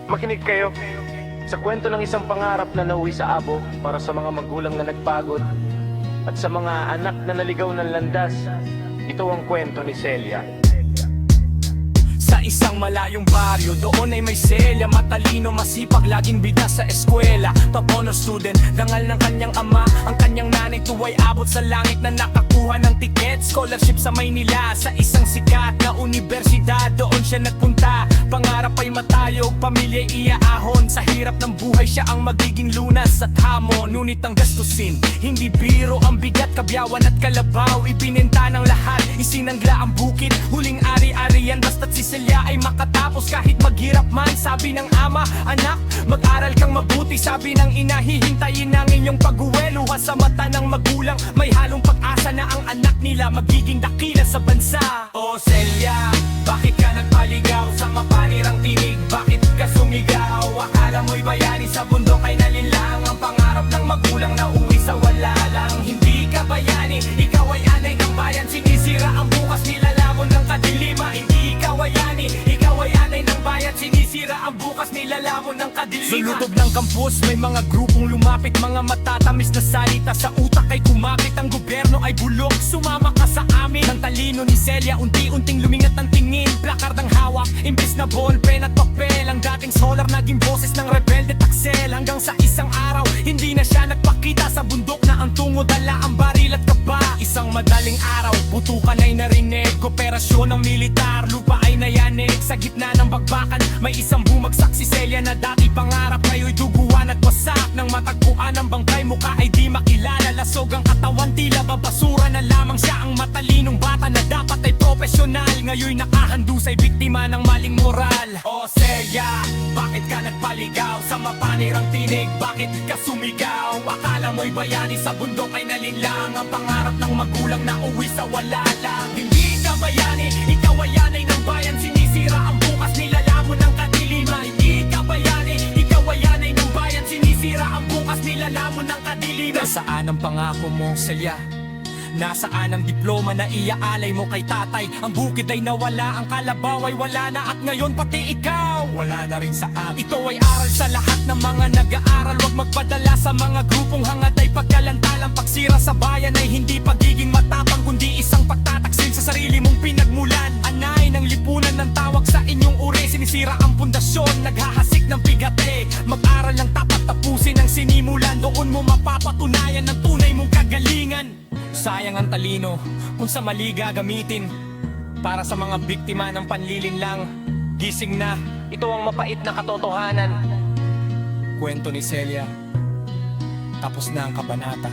Makinig kayo sa kwento ng isang pangarap na nauwi sa abo para sa mga magulang na nagpagod at sa mga anak na naligaw ng landas. Ito ang kwento ni Celia. Sa isang malayong baryo, doon ay may Celia. Matalino, masipag, laging bida sa eskwela. Top honor student, dangal ng kanyang ama. Ang kanyang nanay tuway abot sa langit na nakakuha ng ticket scholarship sa Maynila. Sa isang sikat na universidad, doon siya nagpunta. Pangarap ay matayog, pamilya'y iaahon. Sa hirap ng buhay siya ang magiging lunas at hamon. Ngunit ang gastusin, hindi biro. Ang bigat, kabyawan at kalabaw, ibinenta ng lahat, isinangla ang bukid. Huling ari-arian, basta't si Celia ay makatapos kahit maghirap man. Sabi ng ama, anak, mag-aral kang mabuti. Sabi ng ina, hihintayin ang inyong pag-uwi. Luha sa mata ng magulang, may halong pag-asa na ang anak nila magiging dakila sa bansa. Oh Celia, bakit ka nagpaligaw sa mapanirang tinig? Bakit ka sumigaw? Akala mo'y bayani sa bundok ay nalinlang. Ang pangarap ng magulang na uwi sa wala lang. Hindi ka bayani, ikaw ay anay ng bayan. Sinisira ang bukas, nilalamon ng kadilima. Hindi ikaw ay ani, ikaw ay anay ng bayan. Sinisira ang bukas, nilalamon ng kadilima. Sa loob ng kampus, may mga grupong lumapit. Mga matatamis na salita sa utak ay kumapit. Ang gobyerno ay bulok, sumama ka sa amin. Ang talino ni Celia, unti-unting lumingat ang tingin. Plakard ang hawak, imbis na ballpen at papel. Ang dating solar, naging boses ng rebelde taksel. Hanggang sa isang araw, hindi na siya nagpakita sa bundok na ang tungo dala ang baril at kaba. Isang madaling araw, putukan ay narinig. Operasyon ng militar, lupa ay nayanig. Sa gitna ng bagbakan, may isang bumagsak si Celia na dati pangarap, ngayon'y duguan at wasak. Nang matagpuan ang bangkay, mukha ay di makilala. Lasog ang katawan, tila babasura na lamang siya. Ang matalinong bata na dapat ay profesional, ngayon'y nakahandusay, biktima ng maling moral. O Celia, bakit ka nagpaligaw sa mapanirang tinig? Bakit ka sumigaw? Akala mo'y bayani sa bundok ay nalinlang. Ang pangarap ng magulang na uwi sa wala lang. Hindi ka bayani, ikaw ay anay ng bayan. Sinisira ang bukas, nilalamon ng kadiliman. Hindi ka bayani, ikaw ay anay ng bayan. Sinisira ang bukas, nilalamon ng kadiliman. Nasaan ang pangako mo, Celia? Nasaan ang diploma na iaalay mo kay tatay? Ang bukid ay nawala, ang kalabaw ay wala na. At ngayon pati ikaw, wala na rin sa amin. Ito ay aral sa lahat ng mga nag-aaral. Huwag magpadala sa mga grupong hangad ay pagkalantalang. Pagsira sa bayan ay hindi pagiging matapang, kundi isang pagtataksil sa sarili mong pinagmulan. Anay ng lipunan ng tawag sa inyong uri. Sinisira ang pundasyon, naghahasik ng bigate. Mag-aral ng tapat, tapusin ang sinimulan. Doon mo mapapatunayan ng tunay mong kagalingan. Sayang ang talino kung sa mali gagamitin. Para sa mga biktima ng panlilinlang, gising na, ito ang mapait na katotohanan. Kwento ni Celia, tapos na ang kabanata.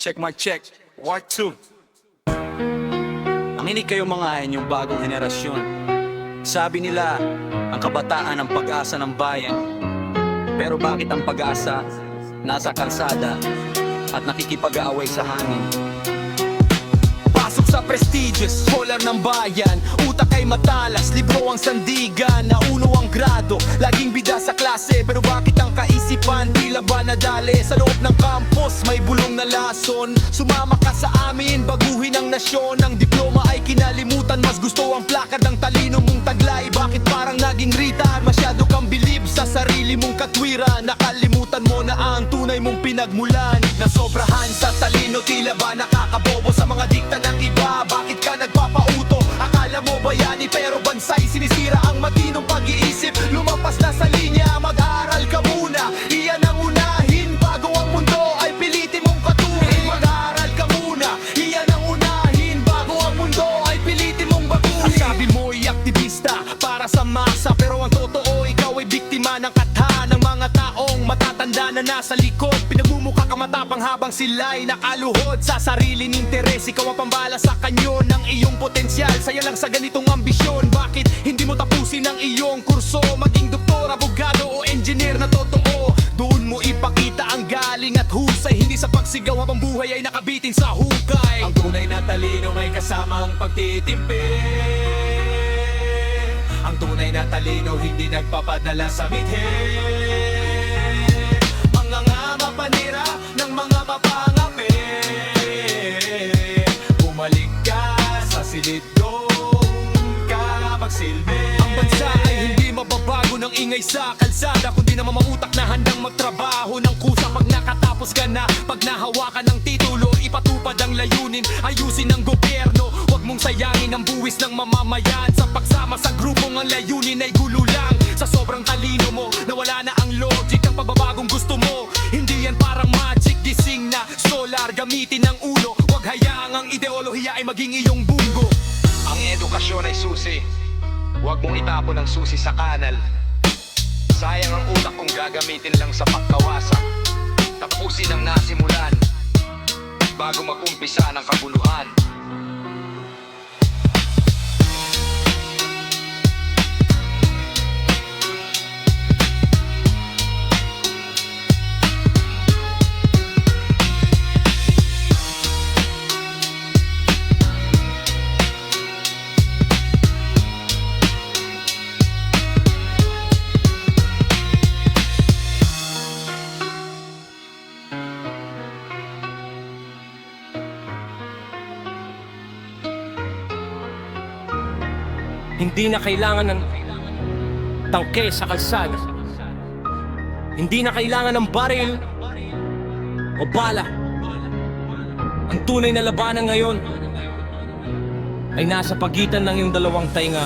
Check my check, Part 2. Makinig kayo mga inyong bagong henerasyon. Sabi nila, ang kabataan ang pag-asa ng bayan. Pero bakit ang pag-asa nasa kalsada at nakikipag-aaway sa hangin? Pasok sa prestigious, scholar ng bayan. Utak ay matalas, libro ang sandigan. Nauno ang grado, laging bida sa klase. Pero bakit ang kaisipan, tila ba nadali? Sa loob ng campus, may bulong na lason. Sumama ka sa amin, baguhin ang nasyon. Ang diploma ay kinalimutan, mas gusto ang plakad ng talino mong taglay. Bakit parang naging Rita? Masyado kang bilib sa sarili mong katwiran. Nakalimutan mo na ang tunay mong pinagmulan. Nasobrahan sa talino, tila ba nakakabobo sa mga dikta ng iba? Bakit ka nagpapauto? Akala mo bayani pero bansay, sinisira ang matinong pag-iisip. Lumampas na sa linya, mag-aaral ka muna. Iyan ang unahin, bago ang mundo ay pilitin mong patuhin. Mag-aaral ka muna, iyan ang unahin, bago ang mundo ay pilitin mong baguhin. Ang sabi mo'y aktivista para sa masa, pero ang totoo ikaw ay biktima ng katha ng mga taong matatanda na nasa likod. Pinagmumukha ka matapang habang sila'y nakaluhod sa sariling interes. Ikaw ang pambala sa kanyon ng iyong potensyal. Saya lang sa ganitong ambisyon. Bakit hindi mo tapusin ang iyong kurso? Maging doktor, abogado o engineer na totoo. Doon mo ipakita ang buhay ay nakabitin sa hukay. Ang tunay na talino may kasamang pagtitimpi. Ang tunay na talino hindi nagpapadala sa mithi. Mga nga mapanira ng mga mapangapi. Bumalik ka sa silid doon ka magsilbi. Ang bansa ay hindi mababago ng ingay sa kalsada, kundi naman mautak na handang magtrabaho ng kusa. Pag nakatapos ka na, pag nahawakan ng titulo, ipatupad ang layunin, ayusin ang gobyerno. Huwag mong sayangin ang buwis ng mamamayan. Sa pagsama sa grupong ang layunin ay gulo lang. Sa sobrang talino mo, nawala na ang logic. Ang pagbabagong gusto mo, hindi yan parang magic. Gising na solar, gamitin ang ulo. Huwag hayaang ang ideolohiya ay maging iyong bunggo. Ang edukasyon ay susi. Huwag mong itapon ang susi sa kanal. Sayang ang utak kung gagamitin lang sa pagkawasak. Tapusin ang nasimulan bago mag-umpisa ng kabuluhan. Hindi na kailangan ng tangke sa kalsada. Hindi na kailangan ng baril o bala. Ang tunay na labanan ngayon ay nasa pagitan ng iyong dalawang tainga.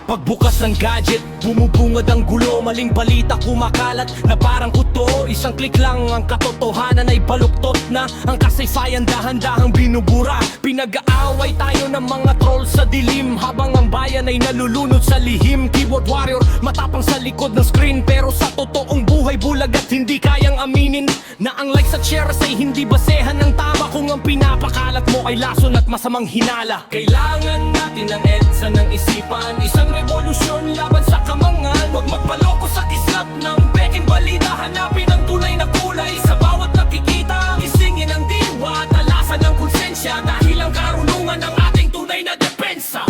Pagbukas ng gadget, bumubungad ang gulo. Maling balita kumakalat na parang kuto. Isang klik lang ang katotohanan ay baluktot na. Ang kasaysayan dahan-dahang binubura. Pinag-aaway tayo ng mga troll sa dilim, habang ang bayan ay nalulunod sa lihim. Keyboard warrior, matapang sa likod ng screen, pero sa totoong buhay bulag at hindi kayang aminin na ang likes at shares ay hindi basehan ng tama. Kung ang pinapakalat mo ay lason at masamang hinala. Kailangan natin ng EDSA ng isipan, isang revolusyon laban sa kamangan. Huwag magpaloko sa kislap ng peking balita. Hanapin ang tunay na kulay sa bawat nakikita. Gisingin ang diwa, talasan ng konsensya, dahil ang karunungan ng ating tunay na depensa.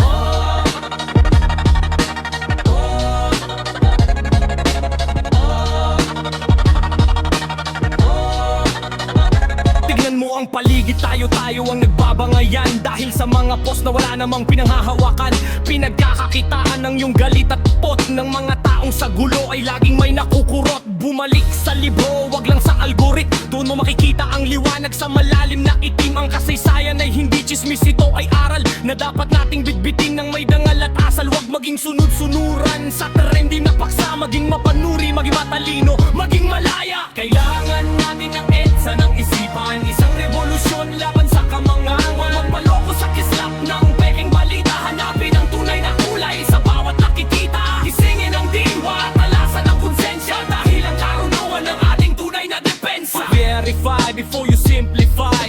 Tignan mo ang paligid, tayo ang nagbabangayan. Dahil sa mga post na wala namang pinanghahawakan, pinagkakakitaan ng iyong galit at pot ng mga taong sa gulo ay laging may nakukurot. Bumalik sa libro, wag lang sa algorit. Doon mo makikita ang liwanag sa malalim na itim. Ang kasaysayan ay hindi chismis, ito ay aral na dapat nating bitbitin ng may dangal at asal. Wag maging sunod-sunuran sa trending na paksa. Maging mapanuri, maging matalino, maging malaya. Kailangan natin ng EDSA ng isipan, isang revolusyon laban sa kamangan. Huwag magpaloko sa kislap ng peking balita. Hanapin ang tunay na kulay sa bawat nakikita. Gisingin ang diwa, talasan ang konsensya, dahil ang karunungan ng ating tunay na depensa. Verify before you simplify.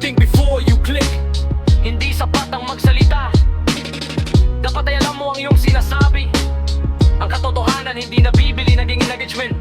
Think before you click. Hindi sapat ang magsalita, dapat ay alam mo ang iyong sinasabi. Ang katotohanan hindi nabibili, naging engagement.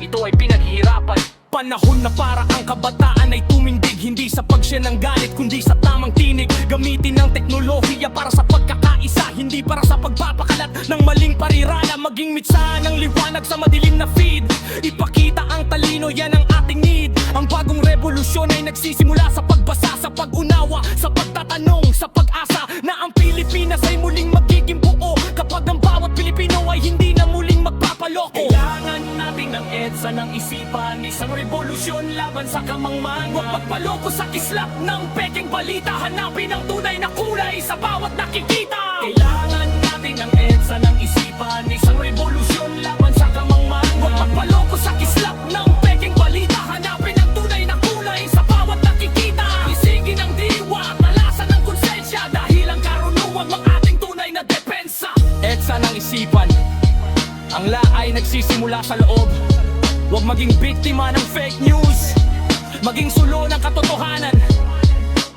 Ito ay pinaghihirapan. Panahon na para ang kabataan ay tumindig, hindi sa pagsya ng galit kundi sa tamang tinig. Gamitin ang teknolohiya para sa pagkakaisa, hindi para sa pagpapakalat ng maling parirala. Maging mitsa ng liwanag sa madilim na feed. Ipakita ang talino, yan ang ating need. Ang bagong revolusyon ay nagsisimula sa pagbasa, sa pag-unawa, sa pagtatanong, sa pag-asa na ang Pilipinas ay muling magiging buo. Kapag ang bawat Pilipino ay hindi na muling magpapaloko. Kailangan natin ng EDSA ng isipan, isang revolusyon laban sa kamangmangan. Huwag magpaloko sa kislap ng peking balita. Hanapin ang tunay na kulay sa bawat nakikita. Kailangan natin ng EDSA ng isipan, isang revolusyon laban sa kamangmangan. Huwag magpaloko sa kislap ng peking balita. Hanapin ang tunay na kulay sa bawat nakikita. Isigin ang diwa, talasan ng konsensya, dahil ang karunungan ng ating tunay na depensa. EDSA ng isipan, ang laay nagsisimula sa loob. Huwag maging biktima ng fake news, maging sulo ng katotohanan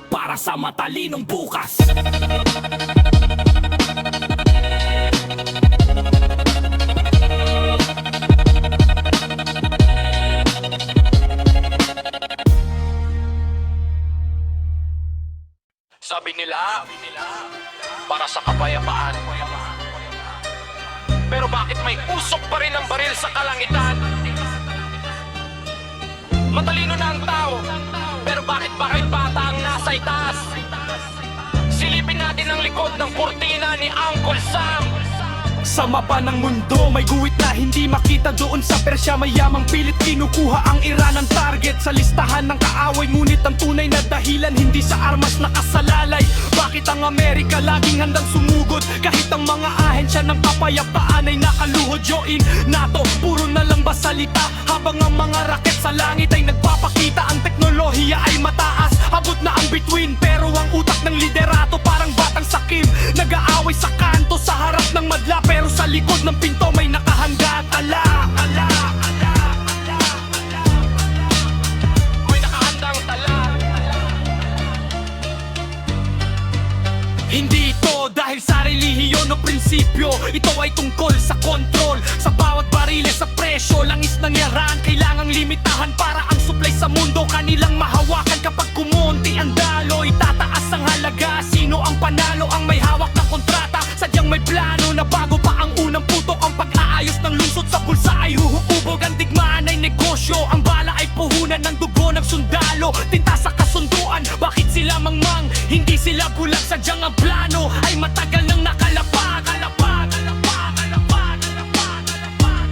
para sa matalinong bukas. bakit may usok pa rin ang baril sa kalangitan? Matalino na ang tao, pero bakit bata ang nasa itaas? Silipin natin ang likod ng kurtina ni Uncle Sam. Sa mapa ng mundo, may guhit na hindi makita. Doon sa Persya, mayamang pilit kinukuha ang Iran ng target sa listahan ng kaaway. Ngunit ang tunay na dahilan, hindi sa armas nakasalalay. Bakit ang Amerika laging handang sumugod? Kahit ang mga ahensya ng kapayapaan ay nakaluhod. Join NATO, puro na lang ba salita? Habang ang mga raket sa langit ay nagpapakita. Ang teknolohiya ay mataas, abot na ang bituin. Pero ang utak ng liderato parang batang sakim. Nag-aaway sa kanto sa harap ng madla, pero sa likod ng pinto may nakahanda. Ala, ala, ala, ala, ala. May nakahandang tala. Hindi ito dahil sa relihiyon o prinsipyo. Ito ay tungkol sa kontrol. Sa bawat barile sa presyo, langis ng yaran kailangang limitahan para ang supply sa mundo kanilang mahawakan. Kapag kumonti ang daloy, tataas ang halaga. Sino ang panalo? Ang may hawak ng kontrata. Sadyang may plano na bago pa ang unang putok. Ang pag-aayos ng lungsod sa bulsa ay huhubog. Ang digmaan ay negosyo, ang bala ay puhunan ng dugo ng sundalo. Tinta sa kasunduan, bakit sila mangmang? Hindi sila bulag, sadyang ang plano ay matagal nang nakalapag. Kalapag, kalapag, kalapag, kalapag, kalapag, kalapag.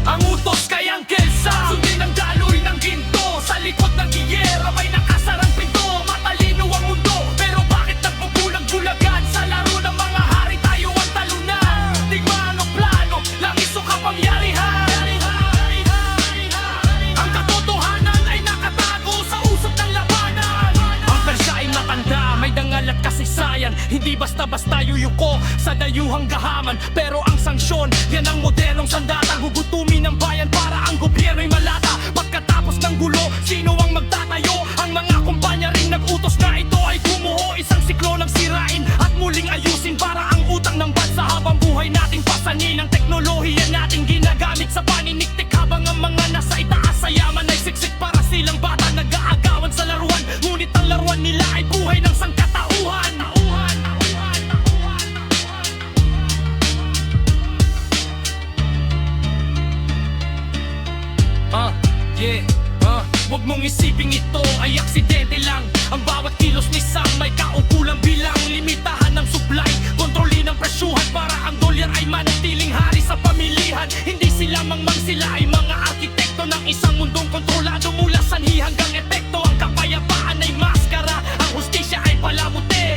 Ang utos kay Uncle Sam, sundin ang daloy ng ginto. Sa likod ng giyera may nakasarang pinto. Matalino ang mundo, pero bakit nagbubulag-bulagan? Sa laro ng mga hari tayo ang talunan. Digmaan ang plano, langis o kapangyarihan. Ang katotohanan ay nakatago sa usap ng labanan. Ang Persya ay matanda, may dangal at kasaysayan. Hindi basta-basta yuyuko sa dayuhang gahaman. Pero ang sanksyon, yan ang modelong sandatang gugutumin ng bayan para ang gobyerno'y malata. Pagkatapos ng gulo, sino ang magtatayo? Ang mga kumpanya rin nag-utos na ito ay gumuho. Isang siklo ng sirain at muling ayusin para ang utang ng bansa. Habang buhay nating pasanin ang teknolohiya nating ginagamit sa paniniktik. Habang ang mga nasa itaas sa yaman ay siksik para silang bata nag-aagawan sa laruan. Ngunit ang laruan nila ay buhay ng sangkatauhan. Huwag mong isiping ito ay aksidente lang. Ang bawat kilos ni Sam may kaukulang bilang. Limitahan ng supply, kontrolin ang presyuhan para ang dolyar ay manatiling hari sa pamilihan. Hindi sila mangmang, sila ay mga arkitekto ng isang mundong kontrolado mula sanhi hanggang epekto. Ang kapayapaan ay maskara, ang hustisya ay palamuti.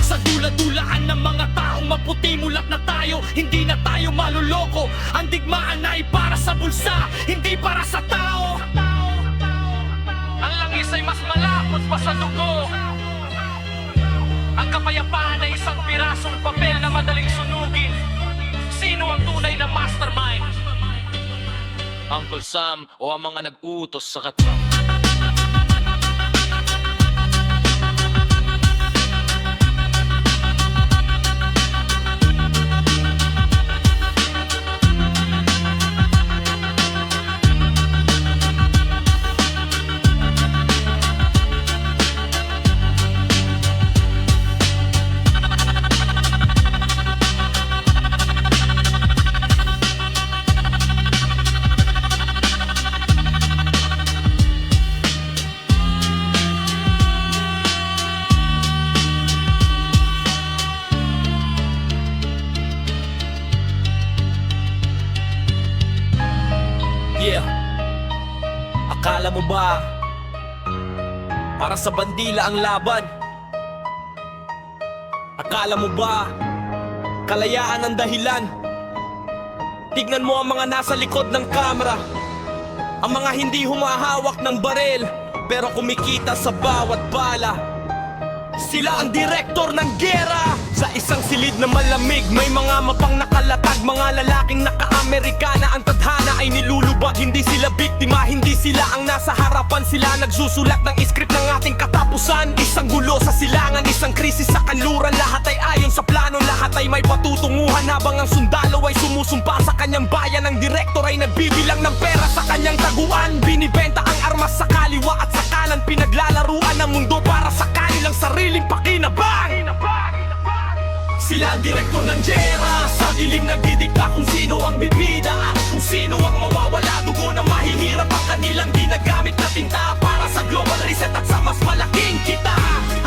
Sa dula-dulaan ng mga taong maputi, mulat na tayo, hindi na tayo maluloko. Ang digmaan ay para sa bulsa, hindi para sa tao. Ang langis ay mas malapot pa sa dugo. Ang kapayapaan ay isang pirasong papel na madaling sunugin. Sino ang tunay na mastermind? Uncle Sam o ang mga nag-utos sa katwa? Yeah. Akala mo ba para sa bandila ang laban? Akala mo ba kalayaan ang dahilan? Tignan mo ang mga nasa likod ng kamera, ang mga hindi humahawak ng baril pero kumikita sa bawat bala. Sila ang direktor ng gera. Sa isang silid na malamig, may mga mapang nakalatag, mga lalaking naka-Amerikana. Ang tadhana ay nilulubag, hindi sila biktima, hindi sila ang nasa harapan. Sila nagsusulat ng script ng ating katapusan. Isang gulo sa silangan, isang krisis sa kanluran. Lahat ay ayon sa plano, lahat ay may patutunguhan. Habang ang sundalo ay sumusumpa sa kanyang bayan, ang direktor ay nagbibilang ng pera sa kanyang taguan. Binibenta ang armas sa kaliwa at sa kanan, pinaglalaruan ang mundo para sa kanilang sariling Sila ang direktor ng gera, sa dilim nagdidikta kung sino ang bibida at kung sino ang mawawala. Dugo na mahihirap ang kanilang ginagamit na tinta para sa global reset at sa mas malaking kita.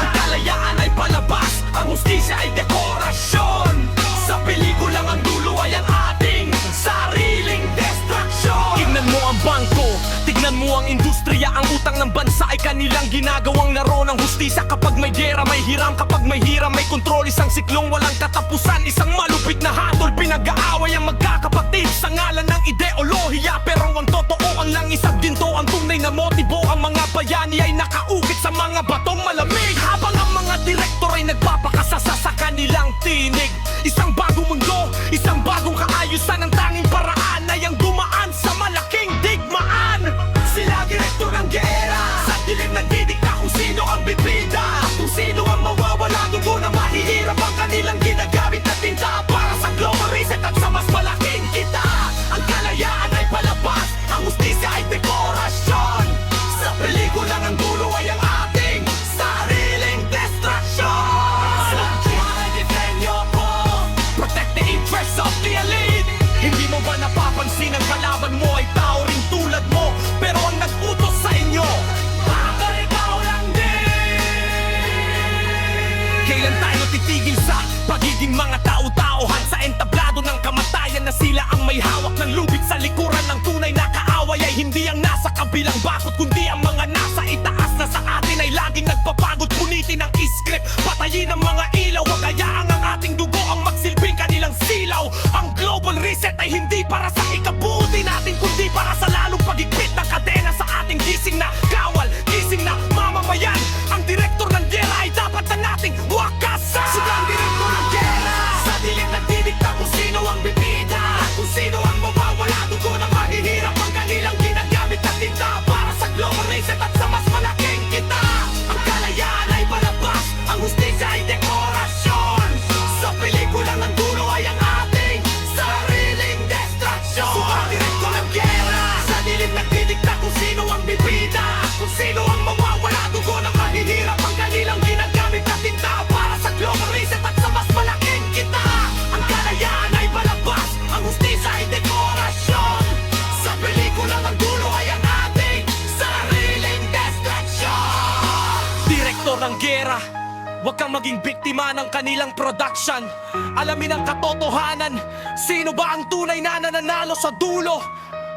Ang kalayaan ay palabas, ang hustisya ay dekorasyon. Sa pelikulang ang dulo ay ang ating sariling destruction. Tignan mo ang bangko, tignan mo ang industriya. Ang utang ng bansa ay kanilang ginagawang laro ng hustisya. Kapag may gera may hiram, kapag may hiram may kontrol. Isang siklong walang katapusan, isang malupit na hatol. Pinag-aaway ang magkakapatid sa ngalan ng ideolohiya. Pero ang totoo ang langis at ginto, ang tunay na motibo. Ang mga bayani ay nakaukit sa mga batong malamig, habang ang mga direktor ay nagpapakasasa sa kanilang tinig. Isang bagong mundo, isang bagong kaayusan. Ang tanging paraan ay ang dumaan sa malaking digmaan. Sila direktor ng gera, sa dilim nagdidikta kung sino ang bibida, kung sino ang mawawala. Dugo na mahihirap ang kanilang ginagamit na tinta para sa global reset at sa mas malaking kita. Ang kalayaan ay palabas, ang hustisya ay dekorasyon. Sa pelikulang ang dulo ay ang ating sariling destruction. Sa buhay desenyo ko, protect the interests of the elite. Hindi mo ba napapansin ang kalaban mo ay tao rin tulad mo, pero ang nag-utos sa inyo, baka ikaw lang din. Kailan tayo titigil sa pagiging mga tao-taohan, sa entablado ng kamatayan na sila ang may hawak ng lubid sa likuran ng tunay na kaaway ay hindi ang nasa kabilang bakod, kundi ang mga nasa itaas na sa atin ay laging nagpapagod. Punitin ang script, patayin ang mga ilaw, wag hayaang ang ating dugo ang magsilbing kanilang silaw. Ang global reset ay hindi para sa ikabuti natin, kundi para sa lalong pagigpit ng kadena sa ating gising na kawal, gising na mamamayan. Ang direktor ng gera ay dapat na nating wakasan. Sila ang direktor ng gera, sa dilim nagdidikta kung sino ang bibida, kung sino ang mawawala. Dugo na mahihirap ang kanilang ginagamit na tinta para sa global reset at sa mas malaking kita. Ang kalayaan ay palabas, ang hustisya ay dekorasyon. Sa pelikulang ang dulo ay ang ating sariling destruction. Sila ang direktor ng gera, sa dilim nagdidikta kung sino ang bibida, kung sino ang mawawala. Dugo na mahihirap ang kanilang ginagamit na tinta para sa global reset at sa mas malaking kita. Ang kalayaan ay palabas, ang hustisya ay dekorasyon. Sa pelikulang ang dulo ay ang ating sariling destruction. Direktor ng gera, huwag kang maging biktima ng kanilang production. Alamin ang katotohanan, sino ba ang tunay na nananalo sa dulo?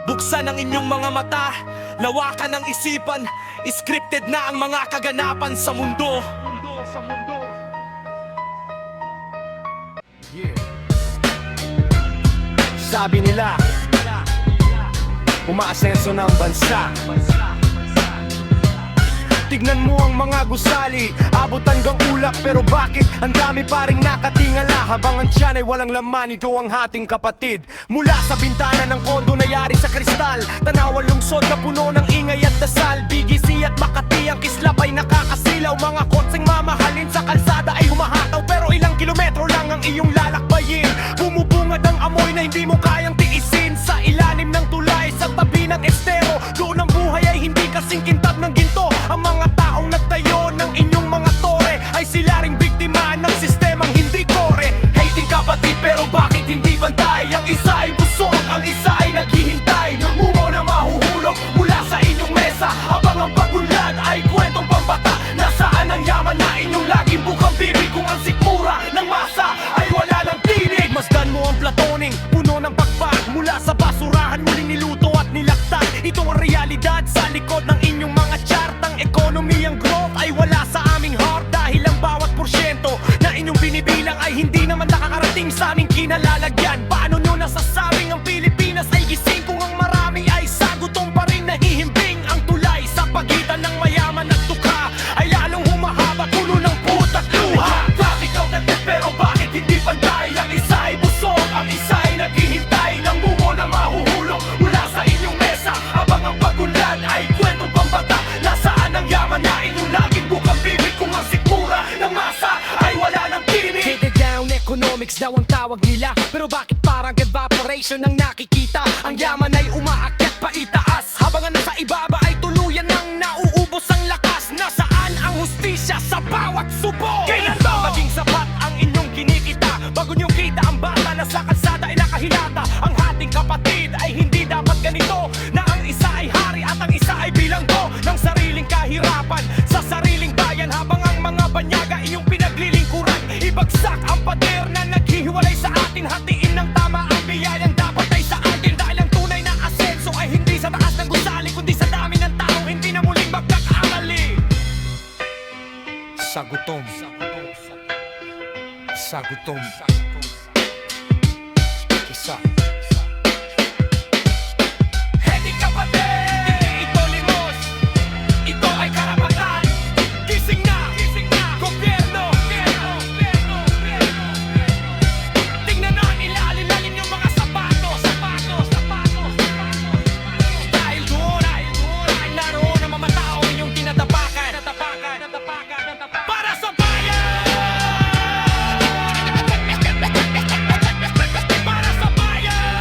Buksan ang inyong mga mata, lawakan ang isipan. Scripted na ang mga kaganapan sa mundo. Sabi nila, umaasenso ng bansa. Tignan mo ang mga gusali, abot hanggang ulap. Pero bakit ang dami pa ring nakatingala, habang ang tiyan ay walang laman? Ito ang hating kapatid. Mula sa bintana ng kondo na yari sa kristal, tanawan lungsod na puno ng ingay at dasal. BGC at Makati ang kislap ay nakakasilaw. Mga kotseng mamahalin sa kalsada ay humahataw, pero ilang kilometro lang ang iyong lalakbayin. Bumubungad ang amoy na hindi mo kayang tiisin. Sa ilalim ng tulay, sa tabi ng estero, doon ang buhay ay hindi kasing kintab ng ginto. Ang mga taong nagtayo ng inyong mga tore ay sila ring biktima ng sistemang hindi kore. Hating kapatid, pero bakit hindi bantay? Ang isa ay busog, ang isa ay naghihintay ng bungo na mahuhulog mula sa inyong mesa, habang ang pagunlad ay kwentong pambata. Nasaan ang yaman na inyong laging bukang bibig, kung ang sikmura ng masa ay wala ng tinig? Masdan mo ang platoning, puno ng pagpag mula sa basurahan, muling niluto at nilaktan. Ito ang realidad sa likod ng inyong mga chart. Ang ekonomiyang growth ay wala sa aming heart, dahil ang bawat porsyento na inyong binibilang ay hindi naman nakakarating sa aming kinalalagyan. Paano nyo nasasabing ang Pilipinas ay gising, kung ang marami ay sa gutom pa rin nahihimbing? Ang tulay sa pagitan ng mayaman at tukha ay lalong humahaba, puno ng puta at luha. Traffic out at pero bakit hindi pantay? Ang isa ay busog, ang isa ay naghihintay ng bungo na mahuhulog mula sa inyong mesa, habang ang pagunlad ay kwentong pambata. Nasaan ang yaman na inyong laging bukang bibig, kung ang sikmura ng masa ay wala ng tinig? Hidden down economics daw ang tawag nila, pero bakit parang evaporation ang nakikita? Ang yaman ay umaakyat pa itaas, habang ang nasa ibaba ay tuluyan ng nauubos ang lakas. Nasaan ang hustisya sa bawat subo? Kailan ba maging sapat ang inyong kinikita? natin hatiin ng tama ang biyayang dapat ay sa atin. Dahil ang tunay na asenso ay hindi sa taas ng gusali, kundi sa dami ng taong hindi na muling magkakamali. Sa gutom, sa gutom, isa. Hindi kapatid, hindi ito limos, ito ay karapatan. Gising na, gobyerno. Tingnan na ilalim yung mga sapatos. Dahil doon, naroon ang mga tao inyong tinatapakan. Para sa bayan! Para sa bayan!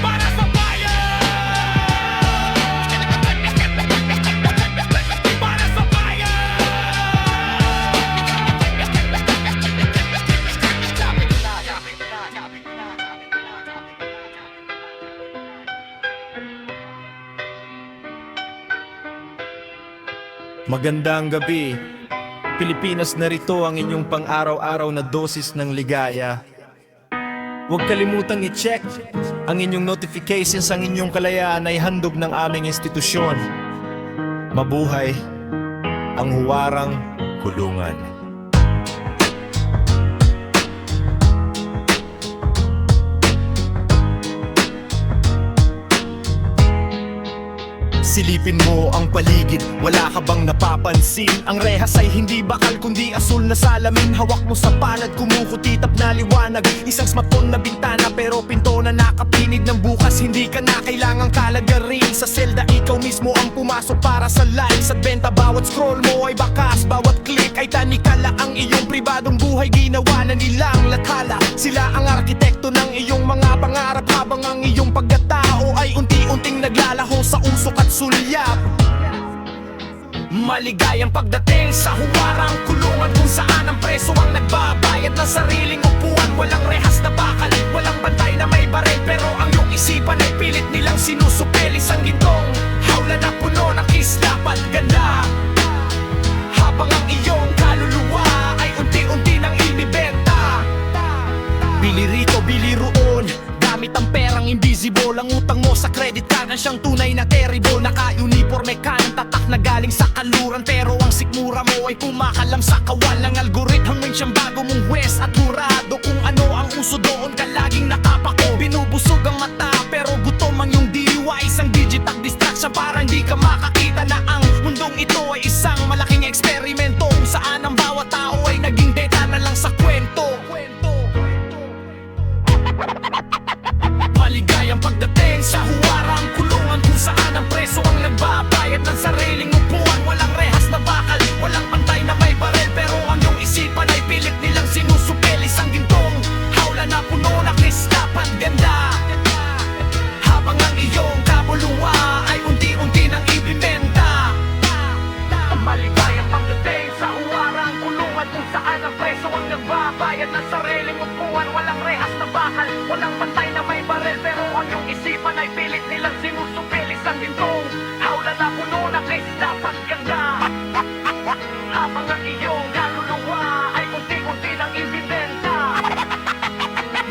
Para sa bayan! Para sa Magandang gabi. Pilipinas, narito ang inyong pang-araw-araw na dosis ng ligaya. Huwag kalimutang i-check ang inyong notifications. Ang inyong kalayaan ay handog ng aming institusyon. Mabuhay ang huwarang kulungan. Silipin mo ang paligid, wala ka bang napapansin? Ang rehas ay hindi bakal kundi asul na salamin. Hawak mo sa palad, kumukutitap na liwanag. Isang smartphone na bintana pero pinto na nakapinig ng bukas. Hindi ka na kailangang kalagarin sa selda, ikaw mismo ang pumasok para sa likes at benta. Bawat scroll mo ay bakas, bawat click ay tanikala. Ang iyong pribadong buhay ginawa na nilang lathala. Sila ang arkitekto ng iyong mga pangarap, habang ang iyong pagkatao ay unti-unting naglalaho sa usok at sulyap. Maligayang pagdating sa huwarang kulungan, kung saan ang preso ang nagbabayad ng sariling upuan. Walang rehas na bakal, walang bantay na may baril, pero ang iyong isipan ay pilit nilang sinusupelis. Ang gintong hawla na puno ng kislap at ganda, habang ang iyong kaluluwa ay unti-unti nang ibibenta. Bili rito, bili roon, gamit ang perang invisible. Ang utang mo sa credit card ang siyang tunay na terrible. Naka-uniforme ka ng tatak na galing sa kaluran, pero ang sikmura mo ay kumakalam sa kawal ng algorithm. May siyang bago mong wes at murado. Kung ano ang uso doon ka laging nakapako. Binubusog ang mata pero gutom ang iyong diwa. Isang digital distraction para hindi ka makakita na ang mundong ito ay isang malaking eksperimento, kung saan ang bawat tao ay naging data na lang sa kwento. Maligayang pagdating sa huwarang kulungan, kung saan ang preso ang nagbabayad ng sariling upuan. Walang rehas na bakal, walang pantay na may baril, pero ang iyong isipan ay pilit nilang sinusupelis. Ang gintong hawla na puno na kislap at ganda, habang ang iyong kaluluwa ay unti-unti nang ibibenta. Maligayang pagdating sa huwarang kulungan, kung saan ang preso ang nagbabayad ng sariling upuan. Walang rehas na bakal, walang pantay na may baril, pero ang iyong isipan ay pilit nilang sinusupelis. Ang gintong hawla na puno na kislap at ganda, habang ang iyong kaluluwa ay unti-unti nang ibibenta.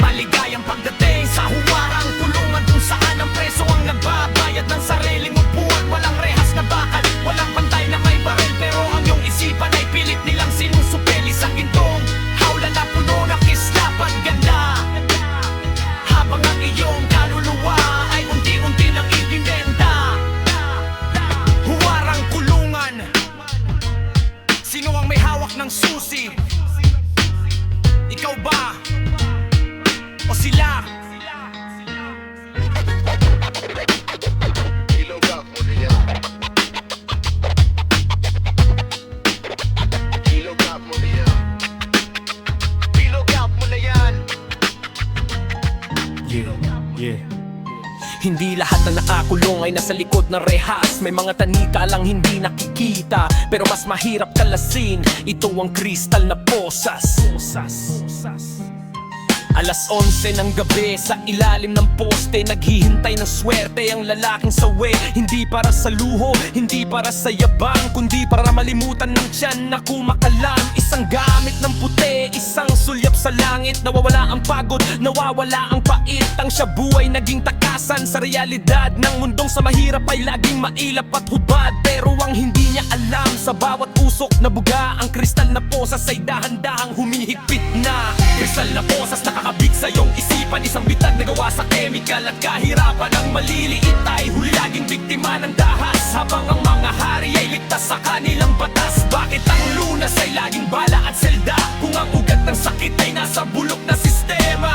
Maligayang pagdating sa huwarang kulungan, kung saan ang preso ang nagbabayad ng sariling upuan. Walang rehas na bakal, walang pantay na may baril, pero ang iyong isipan ay pilit nilang sinusupelis. Ang gintong hawla na puno na kislap at ganda, habang ang iyong kaluluwa ay unti-unti nang ibibenta. Huwarang kulungan, sino ang may hawak ng susi? Ikaw ba? O sila? Yeah. Hindi lahat na nakakulong ay nasa likod ng rehas. May mga tanika lang hindi nakikita, pero mas mahirap kalasin. Ito ang kristal na posas. Alas 11 ng gabi sa ilalim ng poste, naghihintay ng swerte ang lalaking sawi. Hindi para sa luho, hindi para sa yabang, kundi para malimutan ng tiyan na kumakalam. Isang gamit ng puti, isang sulyap sa langit. Nawawala ang pagod, nawawala ang pait. Ang shabu ay naging takasan sa realidad ng mundong sa mahirap ay laging mailap at hubad. Pero ang hindi niya alam, sa bawat usok na buga, ang kristal na posas ay dahan-dahang humihigpit na. Kristal na posas nakakabig sa iyong isipan, isang bitag na gawa sa chemical at kahirapan. Ang maliliit ay huli laging biktima ng dahas, habang ang mga hari ay ligtas sa kanilang batas. Bakit ang lunas ay laging bala at selda, kung ang ugat ng sakit ay nasa bulok na sistema?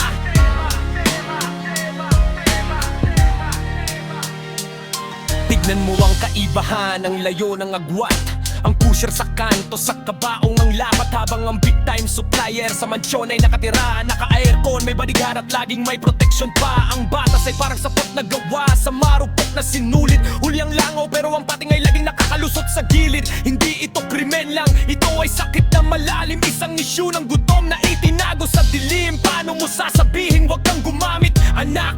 Tignan mo ang kaibahan, ang layo ng agwat, ang pusher sa kanto, sa kabaong ang lapat. Habang ang big time supplier sa mansyon ay nakatira, naka-aircon, may bodyguard at laging may protection pa. Ang batas ay parang sapot na gawa sa marupok na sinulit. Huli ang langaw pero ang pating ay laging nakakalusot sa gilid. Hindi ito krimen lang, ito ay sakit na malalim, isang isyu ng gutom na itinago sa dilim. Paano mo sasabihin wag kang gumamit, anak,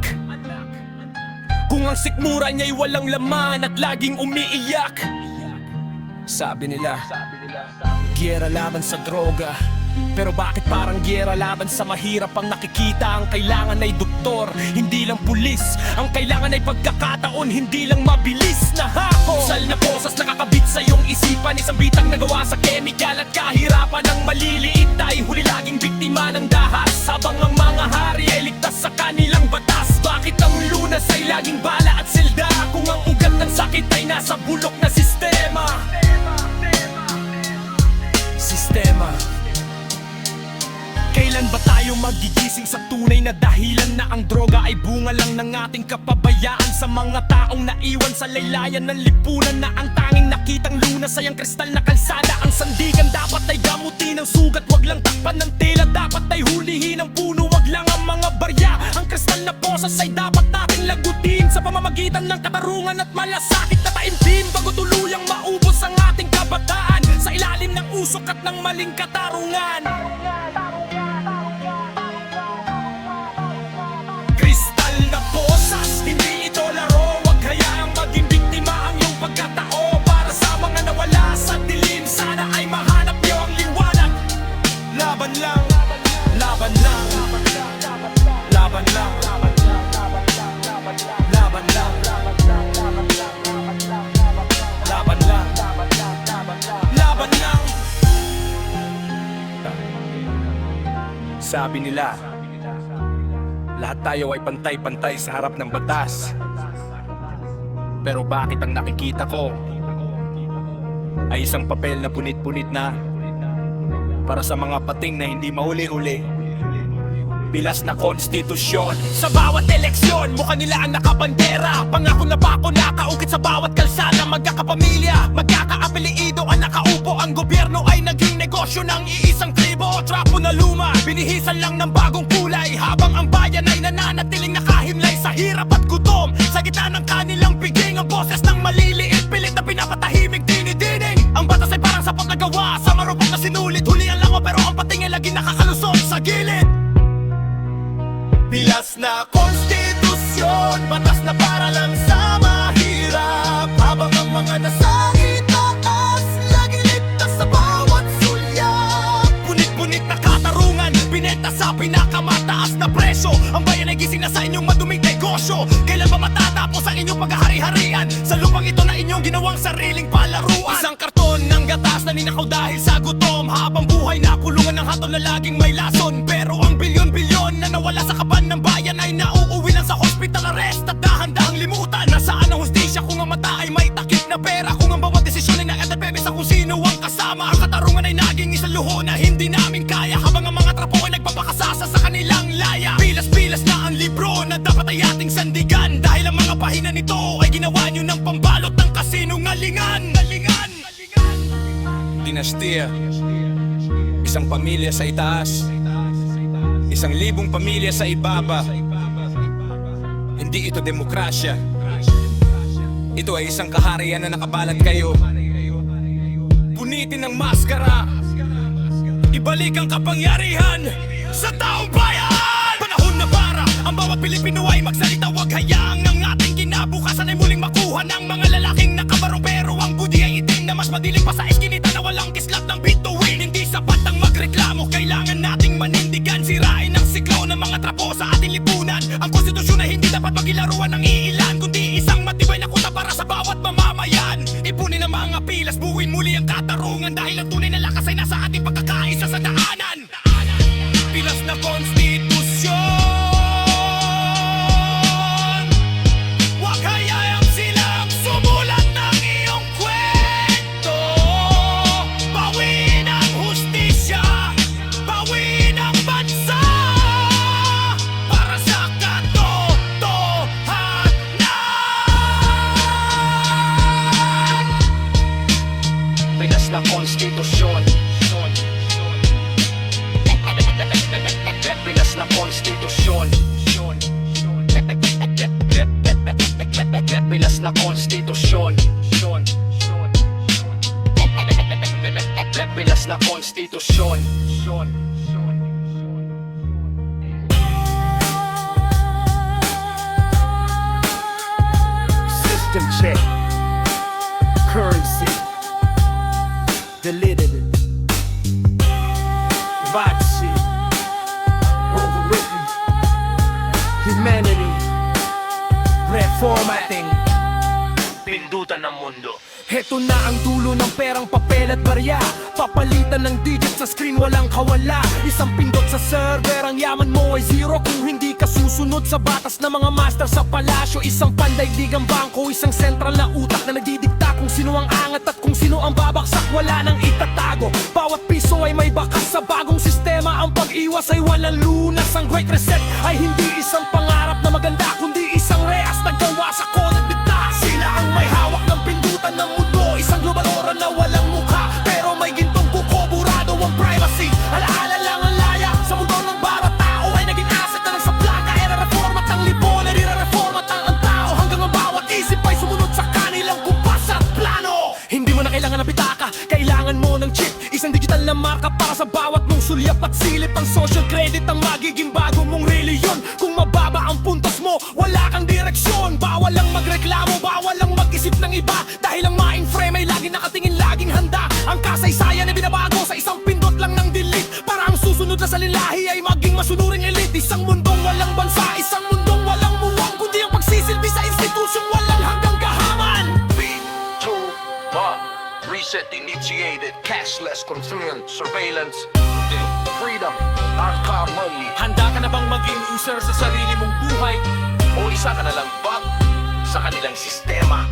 kung ang sikmura niya'y walang laman at laging umiiyak? Sabi nila, giyera laban sa droga. Pero bakit parang giyera laban sa mahirap ang nakikita? Ang kailangan ay doktor, hindi lang pulis. Ang kailangan ay pagkakataon, hindi lang mabilis na hako. Sal na posas nakakabit sa iyong isipan, isang bitang nagawa sa chemical at kahirapan. Ang maliliit ay huli laging biktima ng dahas, habang ang mga hari ay ligtas sa kanilang batas. Bakit ang lunas ay laging bala at selda, kung ang ugat ng sakit ay nasa bulok na sistema? Sistema. Kailan ba tayo magigising sa tunay na dahilan na ang droga ay bunga lang ng ating kapabayaan? Sa mga taong naiwan sa laylayan ng lipunan, na ang tanging nakitang lunas ay ang kristal na kalsada. Ang sandigan dapat ay gamutin ng sugat, wag lang takpan ng tela. Dapat ay hulihin ang puno, wag lang ang mga barya. Ang kristal na posas ay dapat nating lagutin sa pamamagitan ng katarungan at malasakit na taimtim, bago tuluyang maubos ang ating kabataan sa ilalim ng usok at ng maling katarungan. Kristal na posas, hindi ito laro. Huwag hayaang maging biktima ang iyong pagkatao. Para sa mga nawala sa dilim, sana ay mahanap niyo ang liwanag. Laban lang, laban lang, laban lang, laban lang, laban lang, laban lang. Sabi nila, lahat tayo ay pantay-pantay sa harap ng batas. Pero bakit ang nakikita ko ay isang papel na punit-punit na para sa mga pating na hindi mahuli-huli? Pilas na konstitusyon. Sa bawat eleksyon, mukha nila ang nakabandera. Pangako na bako nakaukit sa bawat kalsada. Magkakapamilya, magkakaapeliido ang nakaupo. Ang gobyerno ay naging negosyo ng iisang tribo. Trapo na luma, binihisan lang ng bagong kulay, habang ang bayan ay nananatiling nakahimlay sa hirap at gutom. Sa gitna ng kanilang piging, ang boses ng maliliit pilit na pinapatahimik dinidining. Ang batas ay parang sapot na gawa sa marupok na sinulit. Huli ang lango pero ang pating ay laging nakakalusot sa gilid. Pilas na konstitusyon, batas na para lang sa mahirap, habang ang mga nasa itaas laging ligtas sa bawat sulyap. Punit-punit na katarungan, pinenta sa pinakamataas na presyo. Ang bayan ay gising na sa inyong maduming negosyo. Kailan ba matatapos ang inyong paghahari-harian sa lupang ito na inyong ginawang sariling palaruan? Isang karton ng gatas na ninakaw dahil sa gutom, habang buhay na kulungan ng hatol na laging may lason. Pero ang bilyon-bilyon na nawala sa kaban ng bayan ay nauuwi lang sa hospital arrest at dahan-dahang limutan. Nasaan ang hustisya kung ang mata ay may takip na pera? Kung ang bawat desisyon ay nakatapebe sa kung sino ang kasama? Ang katarungan ay naging isang luho na hindi namin kaya, habang ang mga trapo ay nagpapakasasa sa kanilang laya. Pilas-pilas na ang libro na dapat ay ating sandigan, dahil ang mga pahina nito ay ginawa nyo ng pambalot ng kasinungalingan. Dinastiya, isang pamilya sa itaas, 1,000 pamilya sa ibaba. Hindi ito demokrasya. Ito ay isang kaharian na nakabalat kayo. Punitin ang maskara, ibalik ang kapangyarihan sa taong bayan! Ang bawat Pilipino ay magsalita, wag hayaang ang ating kinabukasan ay muling makuha ng mga lalaking nakabarong. Pero ang budi ay itim na mas madilim pa sa eskinita na walang kislap ng bituin. Hindi sapat ang magreklamo, kailangan nating manindigan. Sirain ang siklo ng mga trapo sa ating lipunan. Ang konstitusyon ay hindi dapat magilaruan ng iilan, kundi isang matibay na kuta para sa bawat mamamayan. Ipunin ang mga pilas, buuin muli ang katarungan, dahil ang tunay na lakas ay nasa ating pagkakaisa sa daanan. Pilas na konstitusyon, wag hayaan silang sumulat ng iyong kwento. Bawiin ang hustisya, bawiin ang bansa, para sa katotohanan. Pilas na konstitusyon, Pilas na konstitusyon, Pilas na konstitusyon, Pilas na konstitusyon. System check. Currency deleted. Privacy overwritten. Humanity reformatting. Pindutan ng mundo. Heto na ang dulo ng perang papel at barya. Papalitan ng digits sa screen, walang kawala. Isang pindot sa server, ang yaman mo ay zero kung hindi ka susunod sa batas ng mga master sa palasyo. Isang pandaigdigang bangko, isang sentral na utak na nagdidikta kung sino ang angat at kung sino ang babaksak. Wala nang itatago, bawat piso ay may bakas sa bagong sistema. Ang pag-iwas ay walang lunas. Ang Great Reset ay hindi isang pangarap na maganda, kundi isang rehas na gawa sa kode at dikta. Sila ang may hawak ng pindutan ng mundo, isang global oral na walang mukha, pero may gintong buko, burado ang privacy. Alaala lang ang laya sa mundo ng bawat tao ay naging asset na lang sa plaka. Era-reformat ang lipunan, ira-reformat ang tao, hanggang ang bawat isip ay sumunod sa kanilang kumpas at plano. Hindi mo na kailangan ng pitaka, kailangan mo ng chip, isang digital na marka para sa bawat mong sulyap at silip. Ang social credit ang magiging bago mong reliyon. Kung mababa ang puntos mo, wala kang direksyon. Bawal lang magreklamo, bawal lang mag-isip ng iba, dahil ang mind frame ay laging nakatingin, laging handa. Ang kasaysayan ay binabago sa isang pindot lang ng delete, para ang susunod na salinlahi ay maging masunuring elite. Isang mundong walang bansa, isang mundong walang muwang, kundi ang pagsisilbi sa institusyong walang hanggang kahaman. Reset initiated, cashless control, surveillance, freedom, money. Handa ka na bang maging user sa sarili mong buhay? O isa ka na lang ba sa kanilang sistema?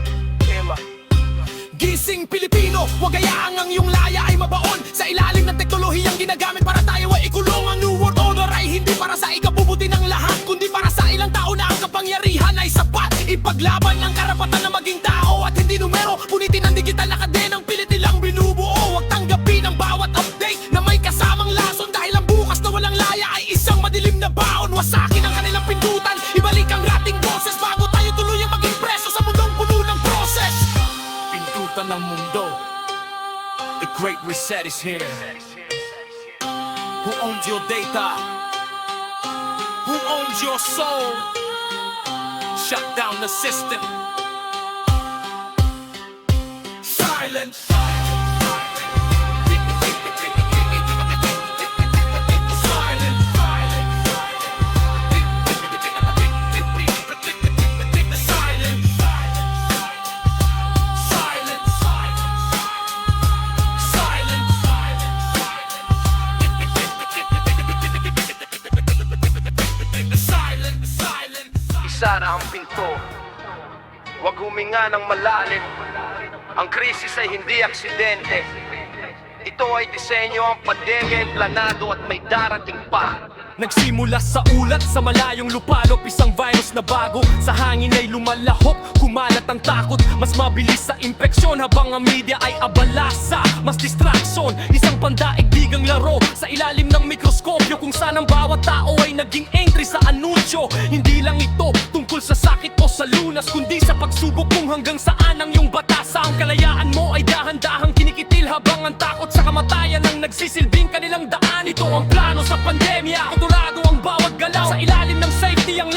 Gising Pilipino, wag hayaang ang iyong laya ay mabaon sa ilalim ng teknolohiyang ginagamit para tayo ay ikulong. Ang New World Order ay hindi para sa ikabubuti ng lahat, kundi para sa ilang tao na ang kapangyarihan ay sapat. Ipaglaban ang karapatan na maging tao at hindi numero, punitin ang digital na kadenang pilit nilang binubuo. Huwag tanggapin ang bawat update na may kasamang lason, dahil ang bukas na walang laya ay isang madilim na baon. Wasakin ang kanilang pindutan, ibalik ang ating boses bago tayo tuluyang maging preso sa mundong puno ng proses. Pindutan ng mundo, the Great Reset is here. Who owns your data? Who owns your soul? Shut down the system. Silence. Isara ang pinto, huwag huminga ng malalim. Ang krisis ay hindi aksidente. Ito ay disenyo, ang pandemya ay planado at may darating pa. Nagsimula sa ulat, sa malayong lupalop, isang virus na bago sa hangin ay lumalahok, kumalat ang takot, mas mabilis sa impeksyon, habang ang media ay abala sa mas distraction. Isang pandaigdigang laro sa ilalim ng mikroskopyo, kung saan ang bawat tao ay naging entry sa anunsyo. Hindi lang ito tungkol sa sakit o sa lunas, kundi sa pagsubok kung hanggang saan ang iyong batas. Ang kalayaan mo ay dahan-dahang kinikitil, habang ang takot sa kamatayan ang nagsisilbing kanilang daan. Ito ang plano sa pandemya, kontrolado ang bawat galaw, sa ilalim ng safety ang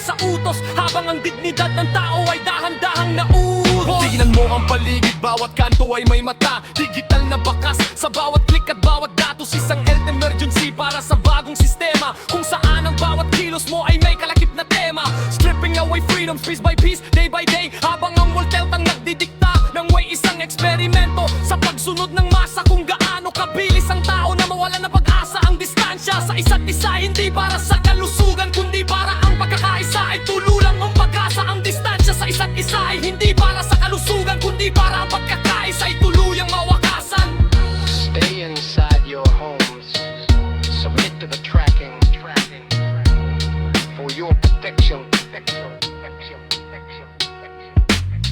sa utos, habang ang dignidad ng tao ay dahan-dahang nauuhos. Tingnan mo ang paligid, bawat kanto ay may mata, digital na bakas sa bawat click at bawat datos. Isang health emergency para sa bagong sistema, kung saan ang bawat kilos mo ay may kalakip na tema. Stripping away freedoms piece by piece, day by day, habang ang multelt ang nagdidikta ng way. Isang eksperimento sa pagsunod ng masa, kung gaano kabilis ang tao na mawala na pag-asa. Ang distansya sa isa't isa, hindi para sa kalusugan kundi para ang pagkakaisa ay tululang ang pag-asa. Ang distansya sa isa't isa ay hindi para sa kalusugan kundi para ang pagkakaisa ay tuluyang mawakasan. Stay inside your homes. Submit to the tracking for your protection.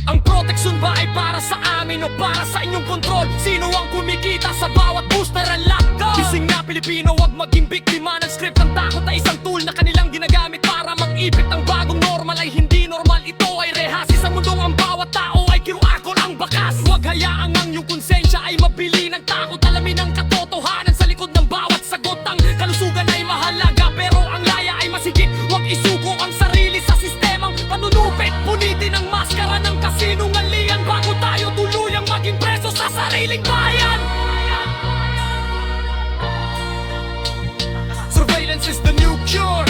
Ang proteksyon ba ay para sa amin o para sa inyong kontrol? Sino ang kumikita sa bawat booster and lockdown? Gising na Pilipino, wag maging biktima ng script. Ang takot ay isang tool na kanilang ginagamit para mang-ipit. Ang bagong normal ay hindi normal, ito ay rehasi. Sa mundong ang bawat tao ay kiruakon ang bakas. Huwag hayaang ang iyong konsensya ay mabili ng takot. Alamin ang katotohanan sa likod ng bawat sagot. Ang kalusugan ay mahalaga pero ang laya ay masigit. Huwag isuko ang sarili sa sistemang panunupit. Punitin ang maskara ng kasinungalingan bago tayo tuluyang maging preso sa sariling bayan. Surveillance is the new cure.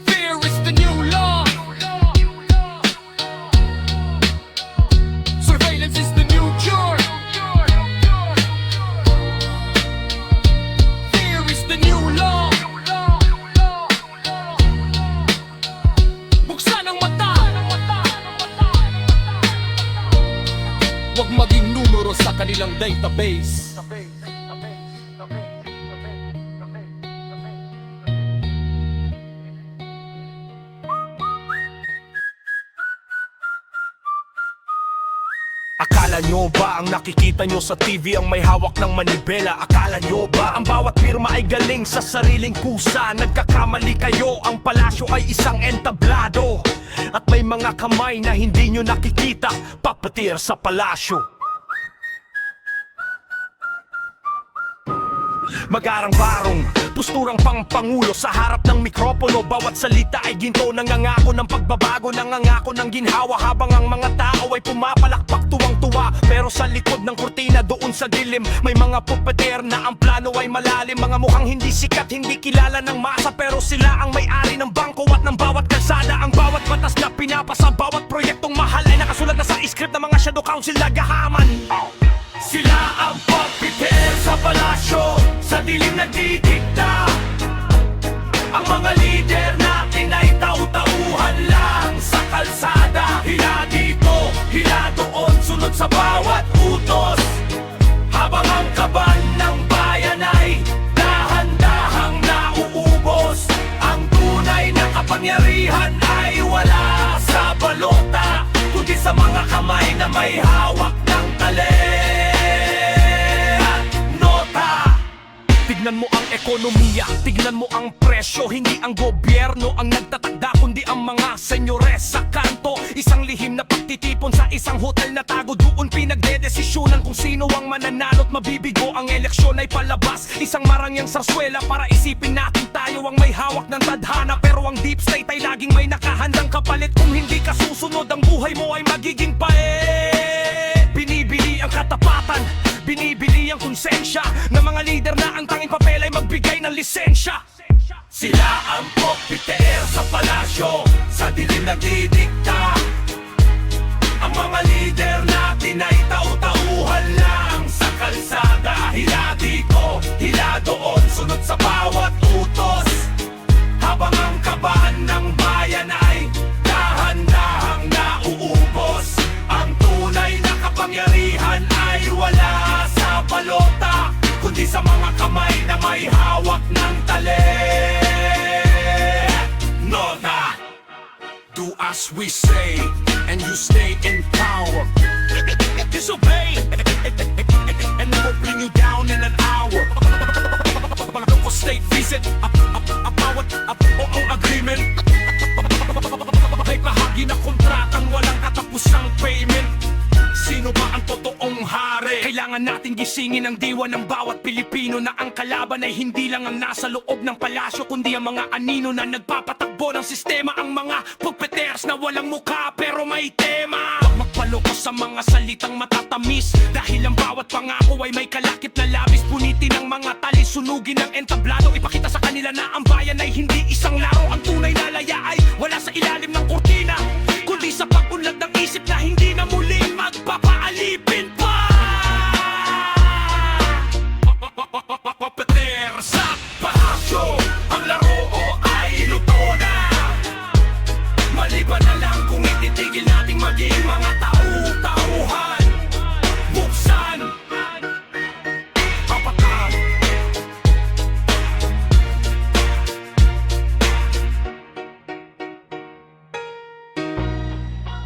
Fear is the new law. Surveillance is the new cure. Fear is the new law. Buksan ang mata. Huwag maging numero sa kanilang database. Akala nyo ba ang nakikita nyo sa TV ang may hawak ng manibela? Akala nyo ba ang bawat pirma ay galing sa sariling kusa? Nagkakamali kayo, ang palasyo ay isang entablado. At may mga kamay na hindi nyo nakikita, papatir sa palasyo. Magarang-barong, posturang pang-pangulo sa harap ng mikropono. Bawat salita ay ginto, nangangako ng pagbabago, nangangako ng ginhawa. Habang ang mga tao ay pumapalakpak tuwang-tuwa. Pero sa likod ng kurtina doon sa dilim, may mga puppeteer na ang plano ay malalim. Mga mukhang hindi sikat, hindi kilala ng masa, pero sila ang may-ari ng bangko at ng bawat kalsada. Ang bawat batas na pinapasa, bawat proyektong mahal ay nakasulat na sa script ng mga shadow council na gahaman. Sila ang puppeteer sa palasyo, sa dilim nagdidikta. Ang mga lider natin ay tau-tauhan lang sa kalsada. Hila dito, hila doon, sunod sa bawat utos. Habang ang kaban ng bayan ay dahan-dahang nauubos. Ang tunay na kapangyarihan ay wala sa balota, kundi sa mga kamay na may hawak ng talit. Tignan mo ang ekonomiya, tignan mo ang presyo. Hindi ang gobyerno ang nagtatakda, kundi ang mga senyores sa kanto. Isang lihim na pagtitipon sa isang hotel na tago. Doon pinagdedesisyonan kung sino ang mananalo at mabibigo. Ang eleksyon ay palabas, isang marangyang sarswela para isipin natin tayo ang may hawak ng tadhana. Pero ang deep state ay laging may nakahandang kapalit. Kung hindi ka susunod, ang buhay mo ay magiging paet. Binibili ang katapatan, binibili ang konsensya ng mga lider na ang tanging papel ay magbigay ng lisensya. Sila ang puppeteer sa palasyo, sa dilim nagdidikta. Ang mga lider natin ay tau-tauhan lang sa kalsada. Hila dito, hila doon, sunod sa bawat utos. Habang ang kabahan ng bayan ay dahan-dahang nauubos. Ang tunay na kapangyarihan ay wala sa balota, kundi sa mga kamay na may hawak ng talit. Nota, do as we say and you stay in power. Disobey and we'll bring you down in an hour. Local state visit, bawat agreement. May bahagi na kontratang walang katapusang payment. Sino ba ang totoong hari? Kailangan natin gisingin ang diwa ng bawat Pilipino na ang kalaban ay hindi lang ang nasa loob ng palasyo, kundi ang mga anino na nagpapatakbo ng sistema, ang mga pupeters na walang mukha pero may tema. Huwag magpaloko sa mga salitang matatamis, dahil ang bawat pangako ay may kalakip na labis. Punitin ang mga tali, sunugin ang entablado, ipakita sa kanila na ang bayan ay hindi isang laro. Ang tunay na laya ay wala sa ilalim ng kurtina, kundi sa pag-unlad ng isip na hindi na muling magpapaalipin pa. Papeter sa palasyo, ang laro ay luto na. Maliban na lang kung ititigil nating maging mga tauhan. Buksan ang patag.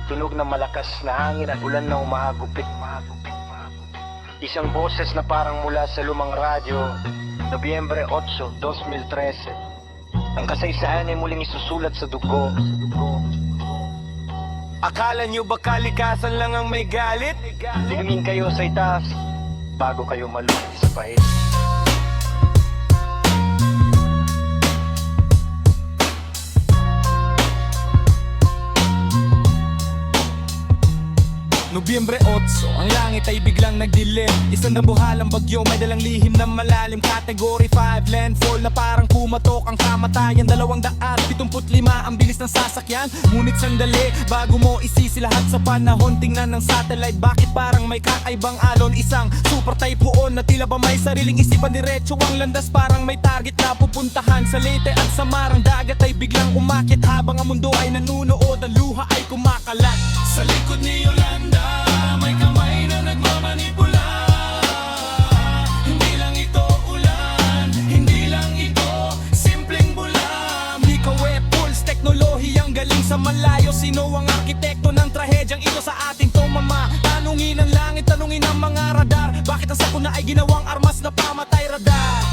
Tunog ng malakas na hangin at ulan na umahagupit. Isang boses na parang mula sa lumang radyo. Nobyembre 8, 2013. Ang kasaysayan ay muling isusulat sa dugo. Akala nyo ba kalikasan lang ang may galit? Tingin kayo sa itaas bago kayo maluti sa pahit. Nobyembre 8, ang langit ay biglang nagdilim. Isang nabuhalang bagyo, may dalang lihim na malalim. Category 5, landfall na parang pumatok ang kamatayan. 275 ang bilis ng sasakyan. Ngunit sandali, bago mo isisilahat sa panahon, tingnan ng satellite, bakit parang may kakaibang alon? Isang super typhoon na tila ba may sariling isipan. Diretso ang landas, parang may target na pupuntahan. Sa Leyte at sa Marang dagat ay biglang umakit, habang ang mundo ay nanunood, ang luha ay kumakalat. Sa likod ni Yolanda, may kamay na nagmamanipula. Hindi lang ito ulan, hindi lang ito simpleng bula. Mikawe Pulse, teknolohiyang galing sa malayo. Sino ang arkitekto ng trahedyang ito sa ating tumama? Tanungin ang langit, tanungin ang mga radar, bakit ang sakuna ay ginawang armas na pamatay radar?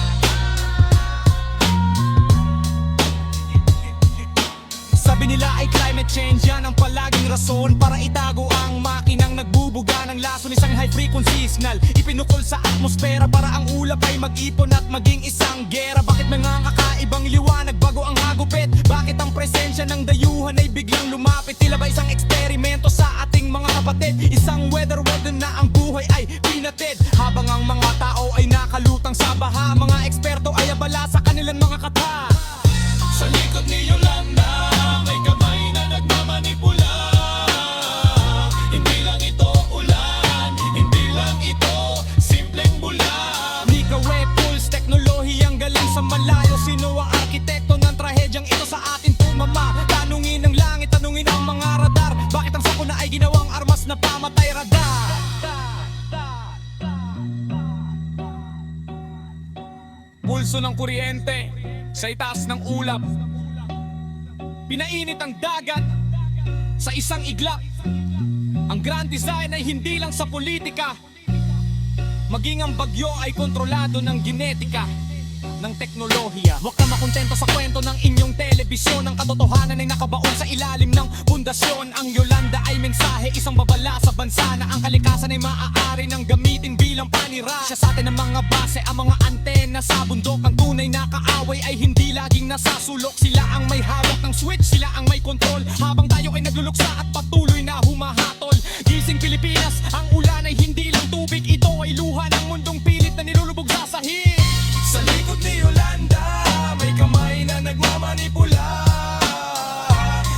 Sabi nila ay climate change, yan ang palaging rason para itago ang makinang nagbubuga ng lason. Isang high frequency signal ipinukol sa atmosfera para ang ulap ay mag-ipon at maging isang gera. Bakit mga kakaibang liwanag bago ang hagupit? Bakit ang presensya ng dayuhan ay biglang lumapit? Tila ba isang eksperimento sa ating mga kapatid? Isang weather na ang buhay ay pinatid, habang ang mga tao ay nakalutang sa baha. Mga eksperto ay abala sa kanilang mga kata. Sa likod ni Yolanda, may kamay na nagmamanipula. Hindi lang ito ulan, hindi lang ito simpleng bula. Mikawe Pulse, teknolohiyang galing sa malayo. Sino ang arkitekto ng trahedyang ito sa atin tumama? Tanungin ang langit, tanungin ang mga radar, bakit ang sakuna ay ginawang armas na pamatay radar? Pulso ng kuryente sa itaas ng ulap, pinainit ang dagat sa isang iglap. Ang grand design ay hindi lang sa politika, maging ang bagyo ay kontrolado ng genetika, ng teknolohiya. Huwag ka makontento sa kwento ng inyong telebisyon. Ang katotohanan ay nakabaon sa ilalim ng pundasyon. Ang Yolanda ay mensahe, isang babala sa bansa, na ang kalikasan ay maaari ng gamitin bilang panira. Siya sa atin ang mga base, ang mga antena sa bundok. Ang tunay na kaaway ay hindi laging nasa sulok. Sila ang may hawak ng switch, sila ang may control, habang tayo ay nagluluksa at patuloy na humahatol. Gising Pilipinas, ang ulan ay hindi lang tubig, ito ay luha ng mundong pilit na nilulubog sa sahig. Sa likod ni Yolanda, may kamay na nagmamanipula.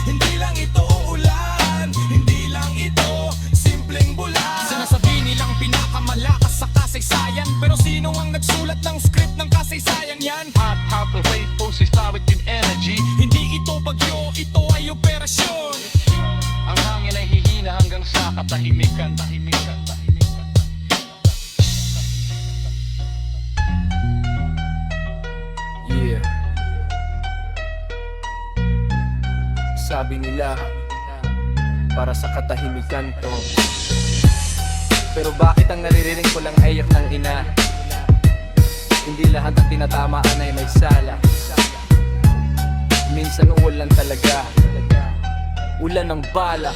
Hindi lang ito ulan, hindi lang ito simpleng bula. Sinasabi nilang pinakamalakas sa kasaysayan, pero sino ang nagsulat ng script ng kasaysayan yan? Hot faithful, historic in energy. Hindi ito bagyo, ito ay operasyon. Ang hangin ay hihina hanggang sa katahimikan. Yeah. Sabi nila, para sa katahimikan to. Pero bakit ang naririnig ko lang ay iyak ng ina? Hindi lahat ng tinatamaan ay may sala. Minsan ulan talaga. ulan ng bala.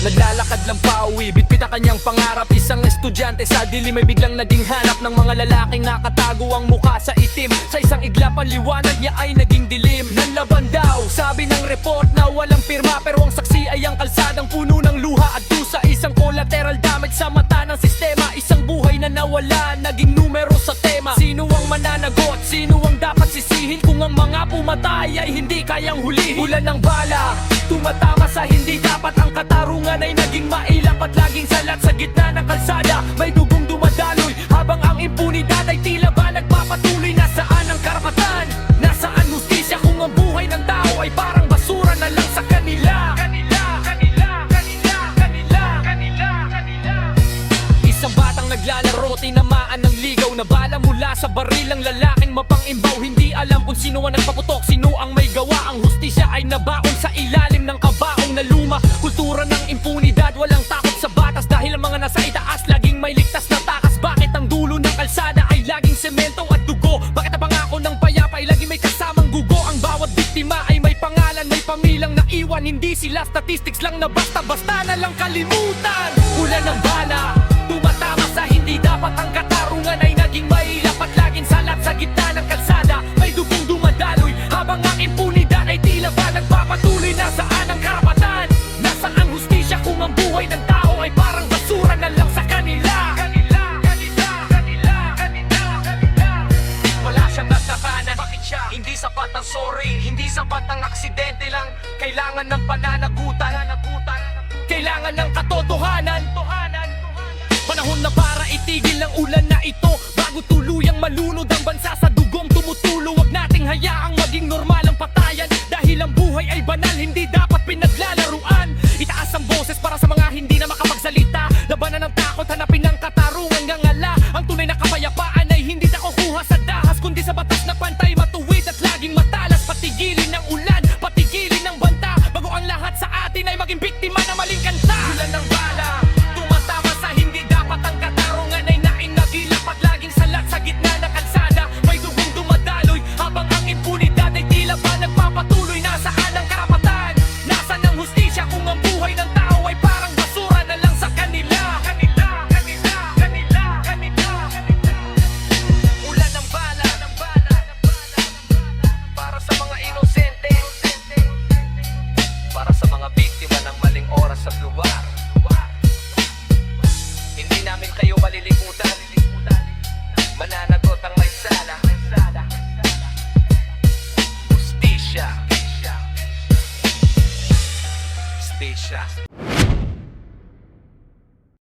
Naglalakad lang pauwi, bitbit ang kanyang pangarap. Isang estudyante sa dilim ay biglang naging hanap ng mga lalaking nakatago ang mukha sa itim. Sa isang iglap ang liwanag niya ay naging dilim. Nanlaban daw, sabi ng report na walang pirma, pero ang saksi ay ang kalsadang puno ng luha at dusa. Isang collateral damage sa mata ng sistema. Isang buhay na nawala, naging numero sa tema. Sino ang mananagot? Sino ang dapat sisihin kung ang mga pumatay ay hindi kayang hulihin? Ulan ng bala, tumatama sa hindi dapat. Ang katarungan ay naging mailap at laging salat sa gitna ng kalsada. May dugong dumadaloy habang ang impunidad ay tila ba nagpapatuloy. Nasaan ang karapatan? Nasaan hustisya kung ang buhay ng tao ay parang basura na lang sa kanila? Isang batang naglalaro, tinamaan ng ligaw na bala mula sa baril ng lalaking mapang-imbaw. Hindi alam kung sino ang nagpaputok, sino ang may gawa. Ang hustisya ay nabaon sa ilalim ng kabaong na luma. Kultura ng impunidad, walang takot sa batas. Dahil ang mga nasa itaas laging may ligtas na takas. Bakit ang dulo ng kalsada ay laging semento at dugo? Bakit ang pangako ng payapa ay laging may kasamang gugo? Ang bawat biktima ay may pangalan, may pamilyang naiwan. Hindi sila statistics lang na basta-basta na lang kalimutan. Ulan ng bala, tumatama sa hindi dapat. Ang katarungan ay naging mailap at laging salat sa gitna ng kalsada. May dugong dumadaloy habang ang impunidad ay tila ba nagpapatuloy. Nasaan ang karapatan? Nasaan ang hustisya kung ang buhay ng tao ay parang basura na lang sa kanila? Wala siyang nagkakanan. Bakit siya? Hindi sapat ang sorry, hindi sapat ang aksidente lang. Kailangan ng pananagutan, kailangan ng katotohanan. Panahon na para itigil ang ulan na ito bago tuluyang malunod ang bansa sa dugong tumutulo. Huwag nating hayaang maging normal ang patayan, dahil ang buhay ay banal, hindi dapat pinaglalaruan. Itaas ang boses para sa mga hindi na makapagsalita. Labanan ng takot, hanapin ang katarungan ngangala. Ang tunay na kapayapaan ay hindi nakukuha sa dahas, kundi sa batas na pantay, matuwid at laging matalas. Patigilin ng ulan, patigilin ng banta, bago ang lahat sa atin ay maging biktima ng maling kanta. Ulan ng bala, tumatama sa hindi dapat. Ang katarungan ay nainagilap at laging salat sa gitna ng kalsada. May dugong dumadaloy habang ang impunidad ay tila ba nagpapatuloy. Nasaan ang karapatan? Nasaan ang hustisya kung ang buhay ng tao ay parang basura na lang sa kanila? Ulan ng bala, para sa mga inosente, para sa mga biktima ng maling oras at lugar. Hindi namin kayo malilikutan, mananagot ang may sala. Hustisya.